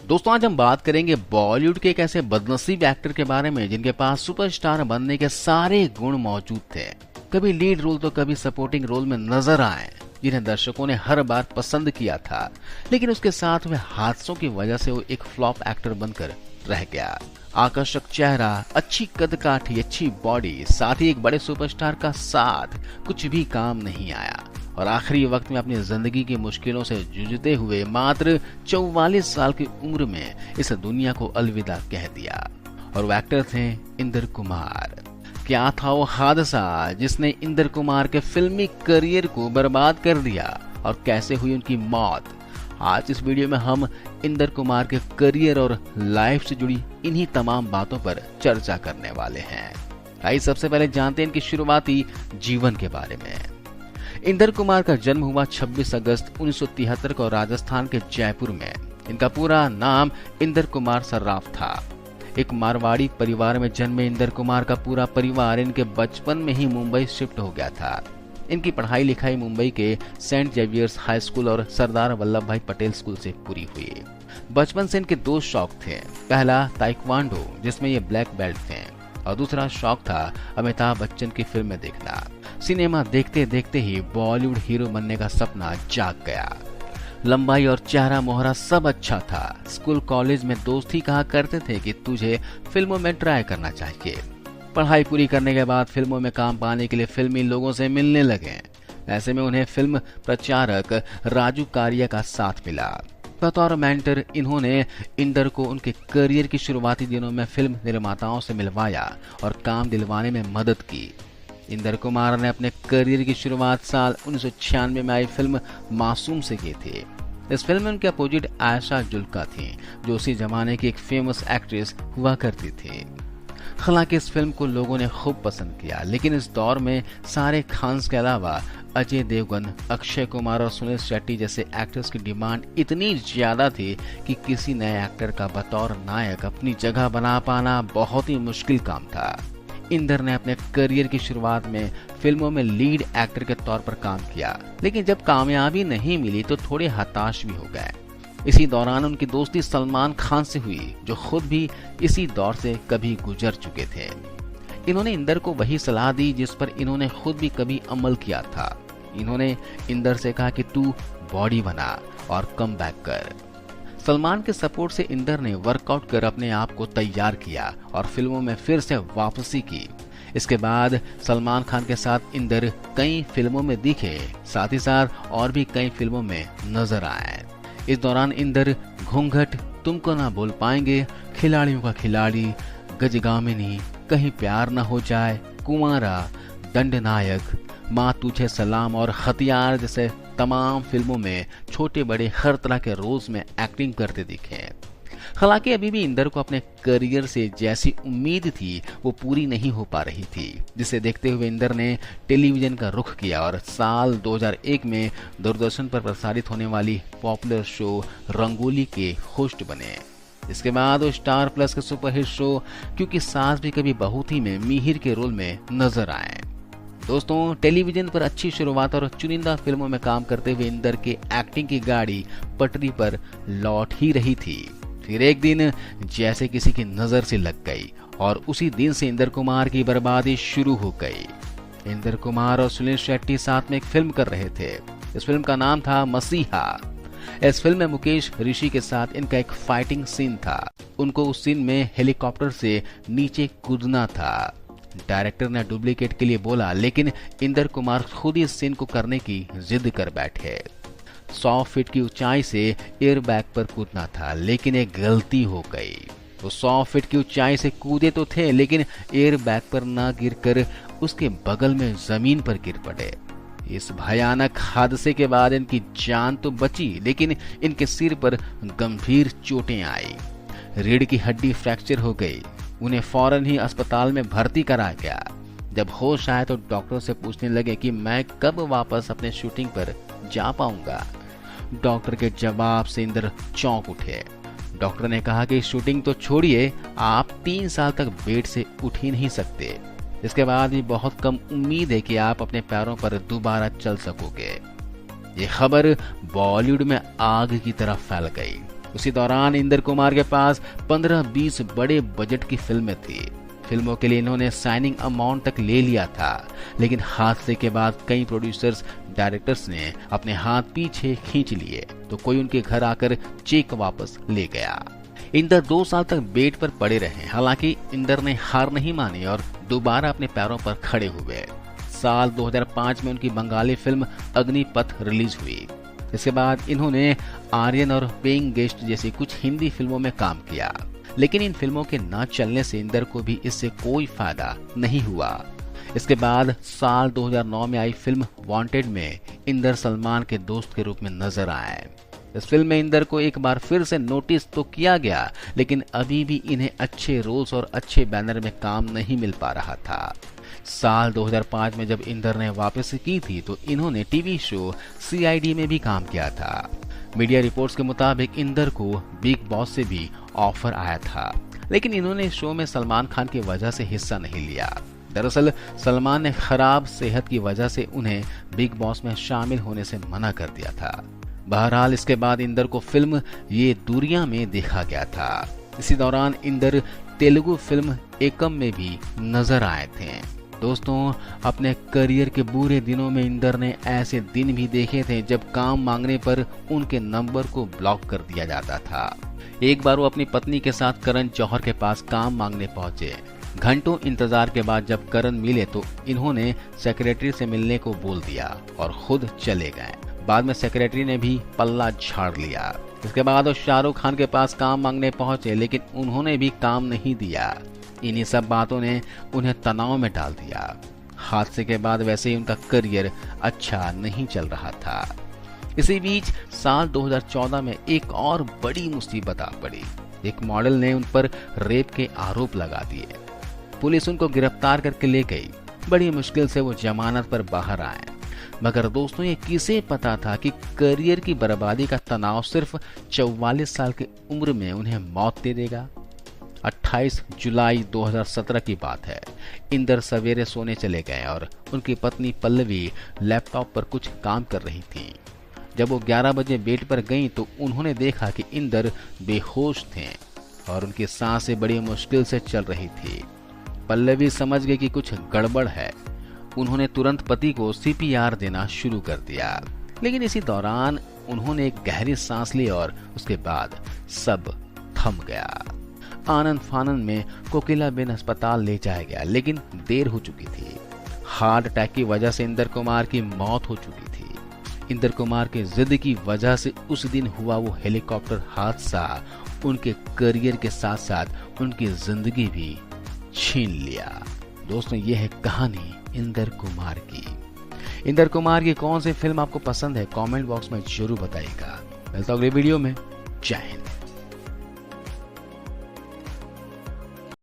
दोस्तों आज हम बात करेंगे बॉलीवुड के एक ऐसे बदनसीब एक्टर के बारे में जिनके पास सुपरस्टार बनने के सारे गुण मौजूद थे। कभी लीड रोल तो कभी सपोर्टिंग रोल में नजर आए, जिन्हें दर्शकों ने हर बार पसंद किया था, लेकिन उसके साथ हुए हादसों की वजह से वो एक फ्लॉप एक्टर बनकर रह गया। आकर्षक चेहरा, अच्छी कदकाठी, अच्छी बॉडी, साथ ही एक बड़े सुपरस्टार का साथ कुछ भी काम नहीं आया और आखिरी वक्त में अपनी जिंदगी की मुश्किलों से जूझते हुए मात्र 44 साल की उम्र में इस दुनिया को अलविदा कह दिया। और वो एक्टर थे इंदर कुमार। क्या था वो हादसा जिसने इंदर कुमार के फिल्मी करियर को बर्बाद कर दिया और कैसे हुई उनकी मौत? आज इस वीडियो में हम इंदर कुमार के करियर और लाइफ से जुड़ी इन्हीं तमाम बातों पर चर्चा करने वाले हैं। आइए सबसे पहले जानते हैं इनकी शुरुआती जीवन के बारे में। इंदर कुमार का जन्म हुआ 26 अगस्त 1973 को राजस्थान के जयपुर में। इनका पूरा नाम इंदर कुमार सर्राफ था। एक मारवाड़ी परिवार में जन्मे इंदर कुमार का पूरा परिवार इनके बचपन में ही मुंबई शिफ्ट हो गया था। इनकी पढ़ाई लिखाई मुंबई के सेंट जेवियर्स हाई स्कूल और सरदार वल्लभ भाई पटेल स्कूल से पूरी हुई। बचपन से इनके दो शौक थे। पहला ताइक्वांडो, जिसमें ये ब्लैक बेल्ट थे, और दूसरा शौक था अमिताभ बच्चन की फिल्में देखना। सिनेमा देखते देखते ही बॉलीवुड हीरो बनने का सपना जाग गया। लंबाई और चेहरा मोहरा सब अच्छा था। स्कूल कॉलेज में दोस्त ही कहा करते थे कि तुझे फिल्मों में ट्राई करना चाहिए। पढ़ाई पूरी करने के बाद फिल्मों में काम पाने के लिए फिल्मी लोगों से मिलने लगे। ऐसे में उन्हें फिल्म प्रचारक राजू कारिया का साथ मिला। बतौर मेंटर इन्होंने इंदर को उनके करियर की शुरुआती दिनों में फिल्म निर्माताओं से मिलवाया और काम दिलवाने में मदद की। इंदर कुमार ने अपने करियर की शुरुआत साल 1996 में आई फिल्म मासूम से की थी। इस फिल्म में उनके अपोजिट आयशा जुल्का थी, जो उसी जमाने की एक फेमस एक्ट्रेस हुआ करती थी। हालांकि इस फिल्म को लोगों ने खूब पसंद किया, लेकिन इस दौर में सारे खान्स के अलावा अजय देवगन, अक्षय कुमार और सुनील शेट्टी जैसे एक्टर्स की डिमांड इतनी ज्यादा थी कि किसी नए एक्टर का बतौर नायक अपनी जगह बना पाना बहुत ही मुश्किल काम था। इंदर ने अपने करियर की शुरुआत में फिल्मों में लीड एक्टर के तौर पर काम किया, लेकिन जब कामयाबी नहीं मिली तो थोड़े हताश भी हो गए। इसी दौरान उनकी दोस्ती सलमान खान से हुई, जो खुद भी इसी दौर से कभी गुजर चुके थे। इन्होंने इंदर को वही सलाह दी जिस पर इन्होंने खुद भी कभी अमल किया था। इन्होंने इंदर से कहा कि तू बॉडी बना और कम बैक कर। सलमान के सपोर्ट से इंदर ने वर्कआउट कर अपने आप को तैयार किया और फिल्मों में फिर से वापसी की। इसके बाद सलमान खान के साथ इंदर कई फिल्मों में दिखे, साथ ही साथ और भी कई फिल्मों में नजर आए। इस दौरान इंदर घूंघट, तुमको ना बोल पाएंगे, खिलाड़ियों का खिलाड़ी, गजगामिनी, कहीं प्यार न हो जाए, कुंवारा, दंड नायक, माँ तुझे सलाम और हथियार जैसे तमाम फिल्मों में छोटे बड़े हर तरह के रोल्स में एक्टिंग करते दिखे। हालांकि अभी भी इंदर को अपने करियर से जैसी उम्मीद थी वो पूरी नहीं हो पा रही थी, जिसे देखते हुए इंदर ने टेलीविजन का रुख किया और साल 2001 में दूरदर्शन पर प्रसारित होने वाली पॉपुलर शो रंगोली के होस्ट बने। इसके बाद वो स्टार प्लस के सुपरहिट शो क्योंकि सास भी कभी बहू थी में मिहिर के रोल में नजर आए। दोस्तों टेलीविजन पर अच्छी शुरुआत और चुनिंदा फिल्मों में काम करते हुए इंदर के एक्टिंग की गाड़ी पटरी पर लौट ही रही थी। फिर एक दिन जैसे किसी की नजर से लग गई और उसी दिन से इंदर कुमार की बर्बादी शुरू हो गई। इंदर कुमार और सुनील शेट्टी साथ में एक फिल्म कर रहे थे। इस फिल्म का नाम था मसीहा। इस फिल्म में मुकेश ऋषि के साथ इनका एक फाइटिंग सीन था। उनको उस सीन में हेलीकॉप्टर से नीचे कूदना था। डायरेक्टर ने डुप्लीकेट के लिए बोला, लेकिन इंदर कुमार खुद इस सीन को करने की जिद कर बैठे। 100 फीट की ऊंचाई से एयर बैग पर कूदना था, लेकिन एक गलती हो गई। वो 100 फीट की ऊंचाई से कूदे तो थे, लेकिन एयर बैग पर न गिरकर उसके बगल में जमीन पर गिर पड़े। इस भयानक हादसे के बाद इनकी जान तो बची, लेकिन इनके सिर पर गंभीर चोटें आई। रीढ़ की हड्डी फ्रैक्चर हो गई। उन्हें फौरन ही अस्पताल में भर्ती कराया गया। जब होश आए तो डॉक्टर से पूछने लगे कि मैं कब वापस अपने शूटिंग पर जा पाऊंगा। डॉक्टर के जवाब से इंदर चौंक उठे। डॉक्टर ने कहा कि शूटिंग तो छोड़िए, आप 3 साल तक बेड से उठ ही नहीं सकते। इसके बाद भी बहुत कम उम्मीद है कि आप अपने पैरों पर दोबारा चल सकोगे। ये खबर बॉलीवुड में आग की तरह फैल गई। उसी दौरान इंदर कुमार के पास 15-20 बड़े बजट की फिल्में थी। फिल्मों के लिए इन्होंने साइनिंग अमाउंट तक ले लिया था, लेकिन हादसे के बाद कई प्रोड्यूसर्स डायरेक्टर्स ने अपने हाथ पीछे खींच लिए तो कोई उनके घर आकर चेक वापस ले गया। इंदर 2 साल तक बेड पर पड़े रहे। हालांकि इंदर ने हार नहीं मानी और दोबारा अपने पैरों पर खड़े हुए। साल 2005 में उनकी बंगाली फिल्म अग्निपथ रिलीज हुई। इसके बाद इन्होंने आर्यन और पेइंग गेस्ट जैसी कुछ हिंदी फिल्मों में काम किया, लेकिन इन फिल्मों के न चलने से इंदर को भी इससे कोई फायदा नहीं हुआ। इसके बाद साल 2009 में आई फिल्म वांटेड में इंदर सलमान के दोस्त के रूप में नजर आए। इस फिल्म में इंदर को एक बार फिर से नोटिस तो किया गया, लेकिन अभी भी इन्हें अच्छे रोल्स और अच्छे बैनर में काम नहीं मिल पा रहा था। साल 2005 में जब इंदर ने वापसी की थी तो इन्होंने टीवी शो CID में भी काम किया था। मीडिया रिपोर्ट्स के मुताबिक इंदर को बिग बॉस से भी ऑफर आया था, लेकिन इन्होंने इस शो में सलमान खान की वजह से हिस्सा नहीं लिया। दरअसल सलमान ने खराब सेहत की वजह से उन्हें बिग बॉस में शामिल होने से मना कर दिया था। बहरहाल इसके बाद इंदर को फिल्म ये दूरियां में देखा गया था। इसी दौरान इंदर तेलुगु फिल्म एकम में भी नजर आए थे। दोस्तों, अपने करियर के बुरे दिनों में इंदर ने ऐसे दिन भी देखे थे जब काम मांगने पर उनके नंबर को ब्लॉक कर दिया जाता था। एक बार वो अपनी पत्नी के साथ करण जौहर के पास काम मांगने पहुंचे। घंटों इंतजार के बाद जब करण मिले तो इन्होंने सेक्रेटरी से मिलने को बोल दिया और खुद चले गए। बाद में सेक्रेटरी ने भी पल्ला झाड़ लिया। इसके बाद वो शाहरुख खान के पास काम मांगने पहुंचे, लेकिन उन्होंने भी काम नहीं दिया। इन्हीं सब बातों ने उन्हें तनाव में डाल दिया। हादसे के बाद वैसे ही उनका करियर अच्छा नहीं चल रहा था। इसी बीच साल 2014 में एक और बड़ी मुसीबत आ पड़ी। एक मॉडल ने उन पर रेप के आरोप लगा दिए। पुलिस उनको गिरफ्तार करके ले गई। बड़ी मुश्किल से वो जमानत पर बाहर आए। मगर दोस्तों, ये किसे पता था कि करियर की बर्बादी का तनाव सिर्फ 44 साल की उम्र में उन्हें मौत दे देगा। 28 जुलाई 2017 की बात है। इंदर सवेरे सोने चले गए और उनकी पत्नी पल्लवी लैपटॉप पर कुछ काम कर रही थी। जब वो 11 बजे बेड पर गईं तो उन्होंने देखा कि इंदर बेहोश थे और उनकी सांसें बड़ी मुश्किल से चल रही थी। पल्लवी समझ गई कि कुछ गड़बड़ है। उन्होंने तुरंत पति को CPR देना शुरू कर दिया, लेकिन इसी दौरान उन्होंने एक गहरी सांस ली और उसके बाद सब थम गया। आनंद फानंद में कोकिलाबेन अस्पताल ले जाया गया, लेकिन देर हो चुकी थी। हार्ट अटैक की वजह से इंदर कुमार की मौत हो चुकी थी। इंदर कुमार के जिद की वजह से उस दिन हुआ वो हेलीकॉप्टर हादसा उनके करियर के साथ साथ उनकी जिंदगी भी छीन लिया। दोस्तों, ये है कहानी इंदर कुमार की। इंदर कुमार की कौन सी फिल्म आपको पसंद है, कमेंट बॉक्स में जरूर बताइएगा। मिलता हूं अगले वीडियो में। जय हिंद।